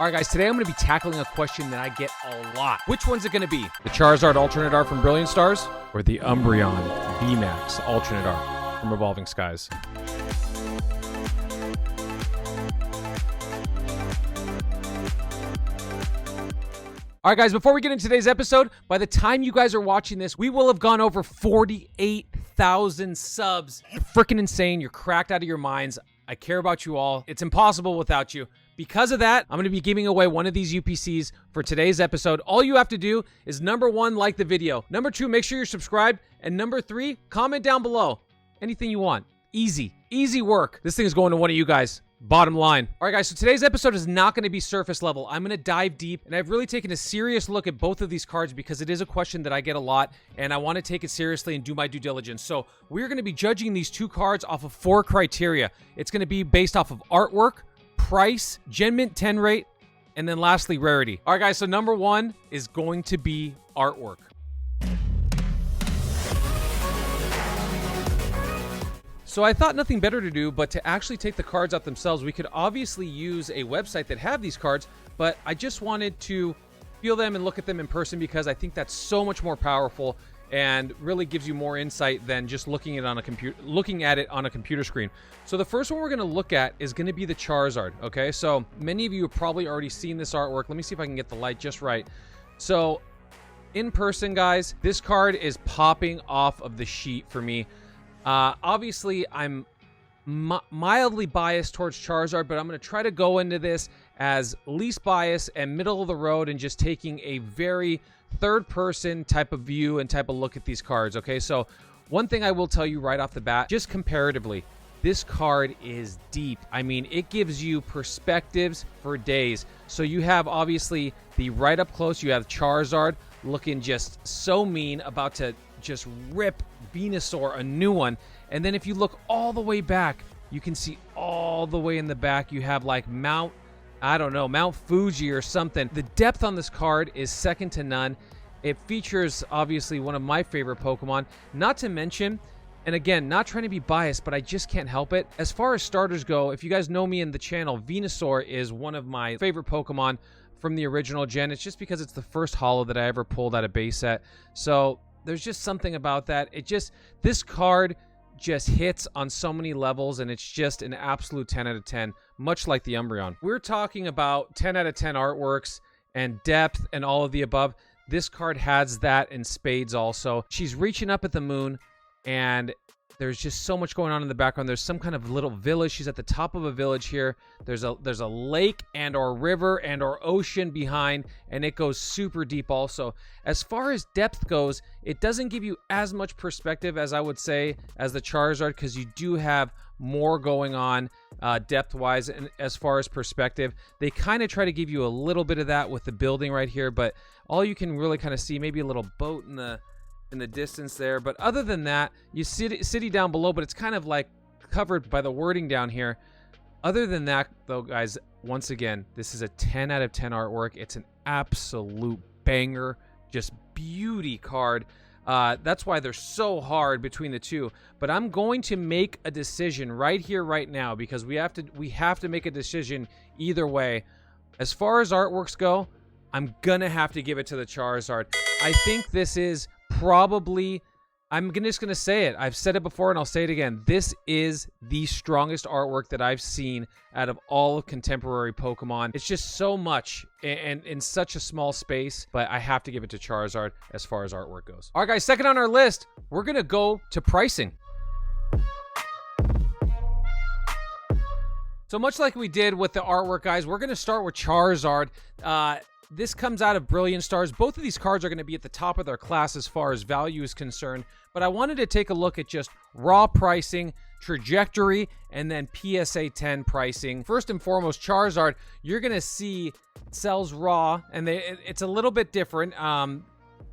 All right, guys, today I'm going to be tackling a question that I get a lot. Which one's it going to be? The Charizard alternate art from Brilliant Stars or the Umbreon VMAX alternate art from Evolving Skies? All right, guys, before we get into today's episode, by the time you guys are watching this, we will have gone over 48,000 subs. You're freaking insane. You're cracked out of your minds. I care about you all. It's impossible without you. Because of that, I'm going to be giving away one of these UPCs for today's episode. All you have to do is number 1, like the video. Number 2, make sure you're subscribed. And number 3, comment down below. Anything you want. Easy. Easy work. This thing is going to one of you guys. Bottom line. All right, guys, so today's episode is not going to be surface level. I'm going to dive deep, and I've really taken a serious look at both of these cards because it is a question that I get a lot, and I want to take it seriously and do my due diligence. So we're going to be judging these 2 cards off of 4 criteria. It's going to be based off of artwork, price, Gen Mint 10 rate, and then lastly, rarity. All right, guys, so number 1 is going to be artwork. So I thought nothing better to do but to actually take the cards out themselves. We could obviously use a website that have these cards, but I just wanted to feel them and look at them in person because I think that's so much more powerful and really gives you more insight than just looking at it on a computer screen. So the first one we're going to look at is going to be the Charizard. Okay, so many of you have probably already seen this artwork. Let me see if I can get the light just right. So in person, guys, this card is popping off of the sheet for me. Obviously, I'm mildly biased towards Charizard, but I'm going to try to go into this as least biased and middle of the road and just taking a very third-person type of view and type of look at these cards, okay? So one thing I will tell you right off the bat, just comparatively, this card is deep. I mean, it gives you perspectives for days. So you have, obviously, the right up close, you have Charizard looking just so mean, about to just rip Venusaur a new one. And then if you look all the way back, you can see all the way in the back you have like Mount Fuji or something. The depth on this card is second to none. It features obviously one of my favorite Pokemon, not to mention, and again, not trying to be biased, but I just can't help it. As far as starters go, if you guys know me in the channel, Venusaur is one of my favorite Pokemon from the original gen. It's just because it's the first holo that I ever pulled out of base set. So there's just something about that. This card just hits on so many levels, and it's just an absolute 10 out of 10, much like the Umbreon. We're talking about 10 out of 10 artworks and depth and all of the above. This card has that in spades also. She's reaching up at the moon, and there's just so much going on in the background. There's some kind of little village. She's at the top of a village here. There's a lake and or river and or ocean behind, and it goes super deep also. As far as depth goes, it doesn't give you as much perspective as I would say as the Charizard, because you do have more going on depth-wise. And as far as perspective, they kind of try to give you a little bit of that with the building right here, but all you can really kind of see, maybe a little boat in the distance there. But other than that, you see city down below, but it's kind of like covered by the wording down here. Other than that, though, guys, once again, this is a 10 out of 10 artwork. It's an absolute banger, just beauty card. That's why they're so hard between the two. But I'm going to make a decision right here, right now, because we have to make a decision either way. As far as artworks go, I'm gonna have to give it to the Charizard. I think this is probably, I'm just going to say it. I've said it before and I'll say it again. This is the strongest artwork that I've seen out of all of contemporary Pokemon. It's just so much and in such a small space, but I have to give it to Charizard as far as artwork goes. All right, guys, second on our list, we're going to go to pricing. So much like we did with the artwork, guys, we're going to start with Charizard. This comes out of Brilliant Stars. Both of these cards are going to be at the top of their class as far as value is concerned, but I wanted to take a look at just raw pricing, trajectory, and then PSA 10 pricing. First and foremost, Charizard, you're going to see sells raw, and it's a little bit different.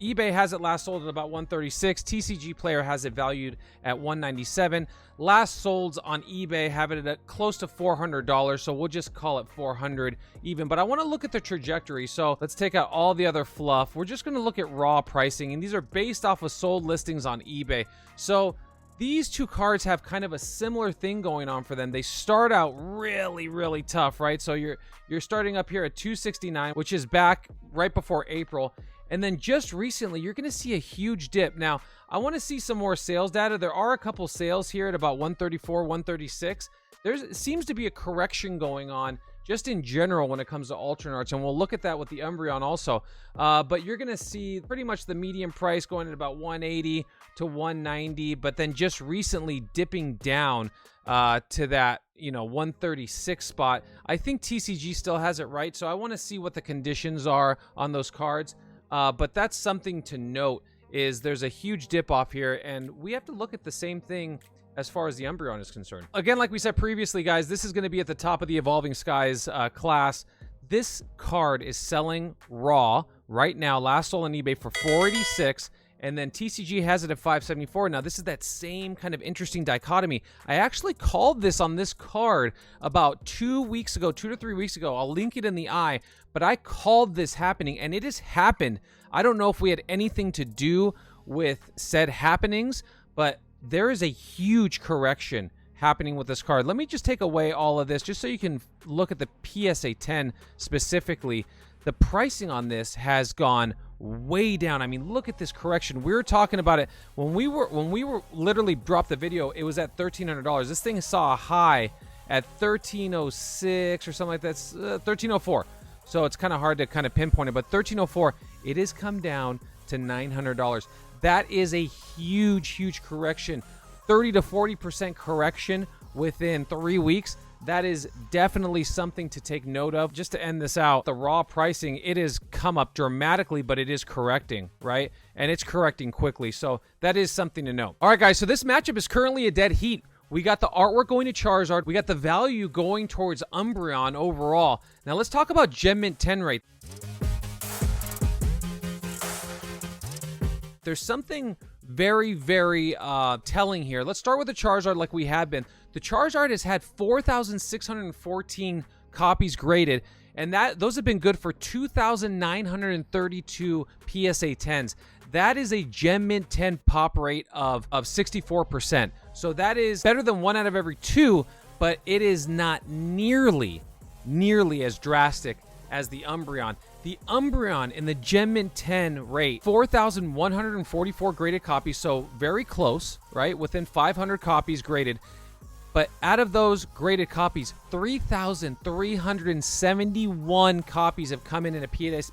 eBay has it last sold at about 136. TCG Player has it valued at 197. Last solds on eBay have it at close to $400, so we'll just call it 400 even. But I want to look at the trajectory, so let's take out all the other fluff. We're just going to look at raw pricing, and these are based off of sold listings on eBay. So these two cards have kind of a similar thing going on for them. They start out really, really tough, right? So you're starting up here at 269, which is back right before April. And then just recently, you're going to see a huge dip. Now, I want to see some more sales data. There are a couple sales here at about 134, 136. There seems to be a correction going on just in general when it comes to alternate arts, and we'll look at that with the Umbreon also. But you're going to see pretty much the median price going at about 180 to 190, but then just recently dipping down to that 136 spot. I think TCG still has it right, so I want to see what the conditions are on those cards. But that's something to note, is there's a huge dip off here, and we have to look at the same thing as far as the Umbreon is concerned. Again, like we said previously, guys, this is going to be at the top of the Evolving Skies class. This card is selling raw right now, last sold on eBay for $486, and then TCG has it at $574. Now, this is that same kind of interesting dichotomy. I actually called this on this card about 2 weeks ago, 2 to 3 weeks ago. I'll link it in the eye, but I called this happening, and it has happened. I don't know if we had anything to do with said happenings, but there is a huge correction happening with this card. Let me just take away all of this just so you can look at the PSA 10 specifically. The pricing on this has gone way down. I mean, look at this correction. We were talking about it when we were literally dropped the video. It was at $1,300. This thing saw a high at 1306 or something like that. 1304. So it's kind of hard to kind of pinpoint it, but 1304. It has come down to $900. That is a huge correction. 30 to 40% correction within 3 weeks. That is definitely something to take note of. Just to end this out, the raw pricing, it has come up dramatically, but it is correcting, right? And it's correcting quickly. So that is something to know. All right, guys, so this matchup is currently a dead heat. We got the artwork going to Charizard. We got the value going towards Umbreon overall. Now let's talk about Gem Mint 10 rate. There's something very telling here. Let's start with the Charizard like we have been. The Charizard has had 4,614 copies graded, and those have been good for 2,932 PSA 10s. That is a Gem Mint 10 pop rate of 64%. So that is better than 1 out of every 2, but it is not nearly as drastic as the Umbreon. The Umbreon in the Gem Mint 10 rate, 4,144 graded copies, so very close, right? Within 500 copies graded. But out of those graded copies, 3,371 copies have come in a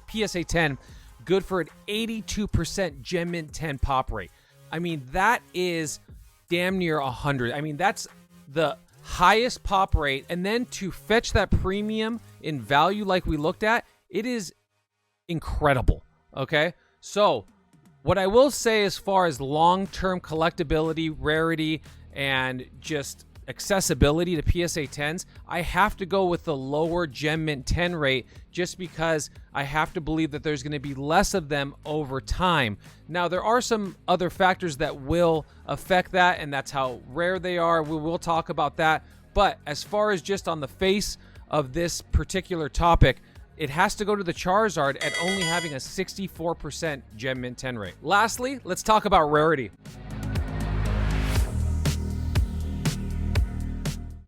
PSA 10, good for an 82% Gem Mint 10 pop rate. I mean, that is damn near 100. I mean, that's the highest pop rate. And then to fetch that premium in value like we looked at, it is incredible. Okay, so what I will say as far as long-term collectability, rarity, and just accessibility to PSA 10s, I have to go with the lower Gem Mint 10 rate just because I have to believe that there's going to be less of them over time. Now, there are some other factors that will affect that, and that's how rare they are. We will talk about that. But as far as just on the face of this particular topic, it has to go to the Charizard at only having a 64% Gem Mint 10 rate. Lastly, let's talk about rarity.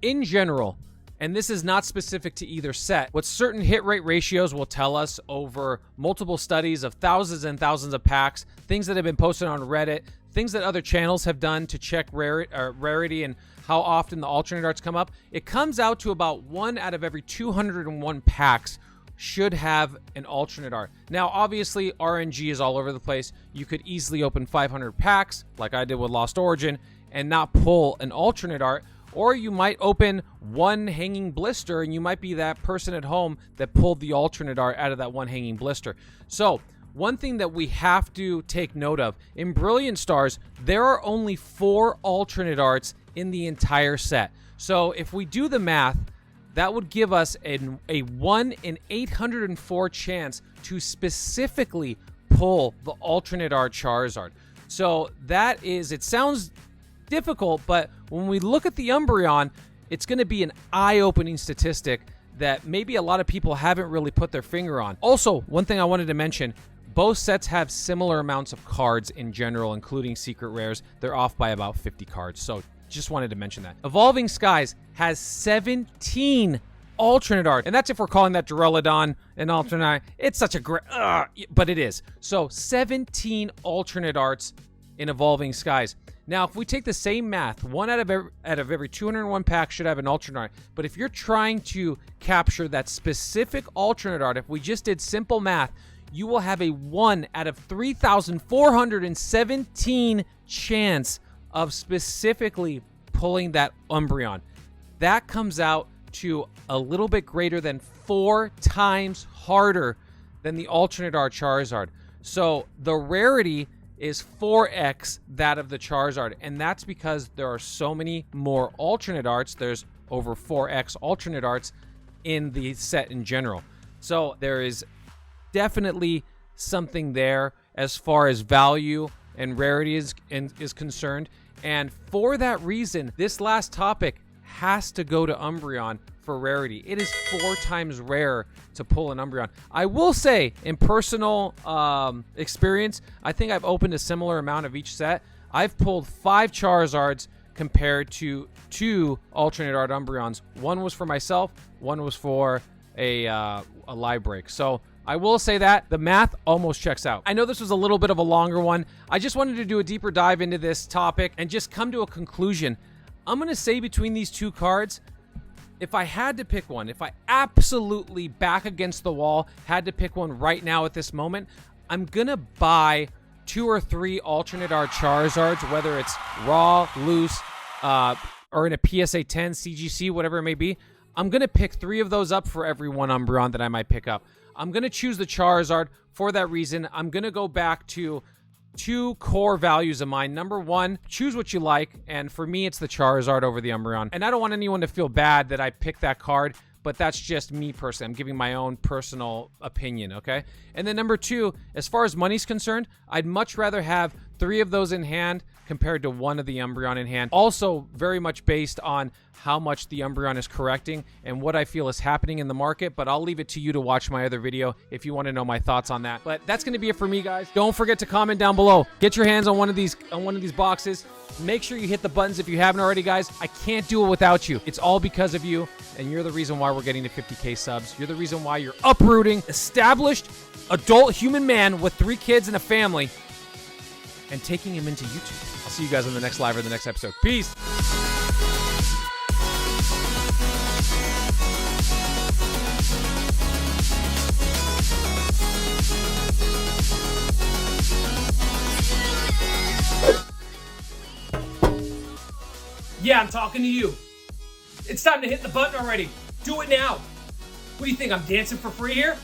In general, and this is not specific to either set, what certain hit rate ratios will tell us over multiple studies of thousands and thousands of packs, things that have been posted on Reddit, things that other channels have done to check rarity and how often the alternate arts come up, it comes out to about 1 out of every 201 packs should have an alternate art. Now, obviously, RNG is all over the place. You could easily open 500 packs, like I did with Lost Origin, and not pull an alternate art. Or you might open one hanging blister, and you might be that person at home that pulled the alternate art out of that one hanging blister. So, one thing that we have to take note of, in Brilliant Stars, there are only 4 alternate arts in the entire set. So, if we do the math, that would give us a 1 in 804 chance to specifically pull the alternate art Charizard. So that is, it sounds difficult, but when we look at the Umbreon, it's going to be an eye-opening statistic that maybe a lot of people haven't really put their finger on. Also, one thing I wanted to mention, Both sets have similar amounts of cards in general, including secret rares. They're off by about 50 cards, so just wanted to mention that. Evolving Skies has 17 alternate art, and that's if we're calling that Duraludon an alternate art. It's such a great, but it is. So 17 alternate arts in Evolving Skies. Now, if we take the same math, one out of every 201 packs should have an alternate art. But if you're trying to capture that specific alternate art, if we just did simple math, you will have a 1 out of 3,417 chance of specifically pulling that Umbreon. That comes out to a little bit greater than 4 times harder than the alternate art Charizard. So the rarity is 4x that of the Charizard, and that's because there are so many more alternate arts. There's over 4x alternate arts in the set in general. So there is definitely something there as far as value and rarity is concerned. And for that reason, this last topic has to go to Umbreon for rarity. It is 4 times rarer to pull an Umbreon. I will say, in personal experience, I think I've opened a similar amount of each set. I've pulled 5 Charizards compared to 2 alternate art Umbreons. One was for myself, one was for a live break. So I will say that the math almost checks out. I know this was a little bit of a longer one. I just wanted to do a deeper dive into this topic and just come to a conclusion. I'm going to say between these 2 cards, if I had to pick one, if I absolutely back against the wall had to pick one right now at this moment, I'm going to buy 2 or 3 alternate art Charizards, whether it's raw, loose, or in a PSA 10, CGC, whatever it may be. I'm going to pick 3 of those up for every one Umbreon that I might pick up. I'm going to choose the Charizard for that reason. I'm going to go back to 2 core values of mine. Number 1, choose what you like. And for me, it's the Charizard over the Umbreon. And I don't want anyone to feel bad that I picked that card, but that's just me personally. I'm giving my own personal opinion, okay? And then number 2, as far as money's concerned, I'd much rather have 3 of those in hand compared to 1 of the Umbreon in hand. Also very much based on how much the Umbreon is correcting and what I feel is happening in the market, but I'll leave it to you to watch my other video if you want to know my thoughts on that. But that's going to be it for me, guys. Don't forget to comment down below. Get your hands on one of these boxes. Make sure you hit the buttons if you haven't already, guys. I can't do it without you. It's all because of you, and you're the reason why we're getting to 50K subs. You're the reason why you're uprooting established adult human man with 3 kids and a family and taking him into YouTube. I'll see you guys on the next live or the next episode. Peace. Yeah, I'm talking to you. It's time to hit the button already. Do it now. What do you think, I'm dancing for free here?